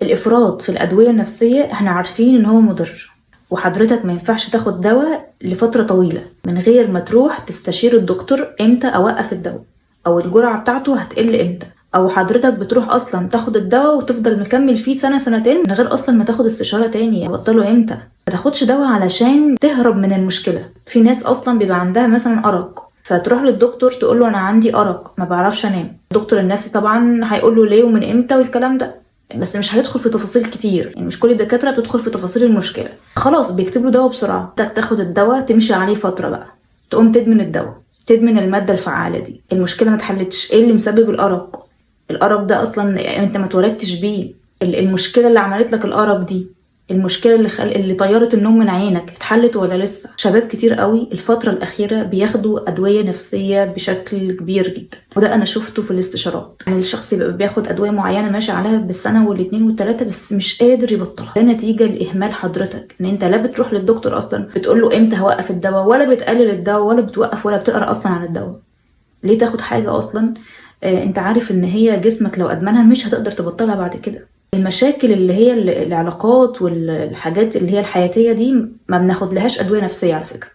الافراط في الادويه النفسيه احنا عارفين ان هو مضر، وحضرتك ما ينفعش تاخد دواء لفتره طويله من غير ما تروح تستشير الدكتور امتى اوقف الدواء، او الجرعه بتاعته هتقل امتى، او حضرتك بتروح اصلا تاخد الدواء وتفضل مكمل فيه سنه سنتين من غير اصلا ما تاخد استشاره تاني بطله امتى. ما تاخدش دواء علشان تهرب من المشكله. في ناس اصلا بيبقى عندها مثلا ارق، فتروح للدكتور تقول له انا عندي ارق ما بعرفش انام. الدكتور النفسي طبعا هيقول له ليه ومن امتى والكلام ده، بس مش هيدخل في تفاصيل كتير، يعني مش كل الدكاتره بتدخل في تفاصيل المشكله. خلاص بيكتب له دواء بسرعه، تاخد الدواء تمشي عليه فتره بقى، تقوم تدمن الدواء، تدمن الماده الفعاله دي. المشكله ما اتحلتش. ايه اللي مسبب الارق؟ الارق ده اصلا انت ما اتولدتش بيه. المشكله اللي عملت لك الارق دي، المشكله اللي طيرت النوم من عينك، اتحلت ولا لسه؟ شباب كتير قوي الفتره الاخيره بياخدوا ادويه نفسيه بشكل كبير جدا، وده انا شفته في الاستشارات. يعني الشخص يبقى بياخد ادويه معينه ماشي عليها بالسنه والاتنين والتلاته بس مش قادر يبطلها. ده نتيجه لاهمال حضرتك، ان انت لا بتروح للدكتور اصلا بتقول له امتى هوقف الدواء، ولا بتقلل الدواء، ولا بتوقف، ولا بتقرا اصلا عن الدواء. ليه تاخد حاجه اصلا انت عارف ان هي جسمك لو ادمنها مش هتقدر تبطلها بعد كده؟ المشاكل اللي هي العلاقات والحاجات اللي هي الحياتية دي ما بناخد لهاش أدوية نفسية على فكرة.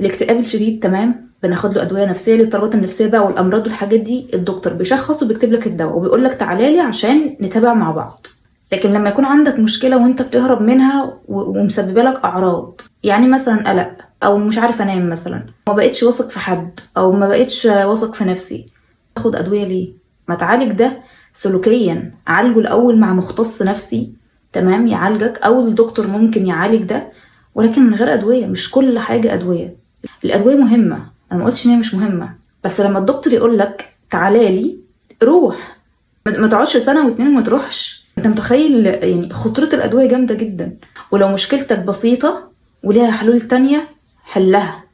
الاكتئاب الشديد تمام بناخد له أدوية نفسية. للاضطرابات النفسية بقى والأمراض والحاجات دي الدكتور بيشخص وبيكتب لك الدواء وبيقول لك تعالى لي عشان نتابع مع بعض. لكن لما يكون عندك مشكلة وانت بتهرب منها ومسببة لك أعراض، يعني مثلا قلق أو مش عارف أنام مثلا، ما بقيتش واثق في حد أو ما بقيتش واثق في نفسي، تاخد أدوية ليه؟ ما تعالج ده سلوكيا. عالجه الأول مع مختص نفسي تمام يعالجك، أو الدكتور ممكن يعالج ده، ولكن من غير أدوية. مش كل حاجة أدوية. الأدوية مهمة، أنا ما قلتش إن هي مش مهمة، بس لما الدكتور يقول لك تعالى لي روح، ما تقعدش سنة واتنين وما تروحش. انت متخيل يعني خطورة الأدوية جامدة جدا. ولو مشكلتك بسيطة وليها حلول تانية حلها.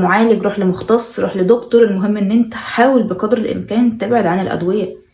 معالج، روح لمختص، روح لدكتور، المهم ان انت حاول بقدر الامكان تبعد عن الأدوية.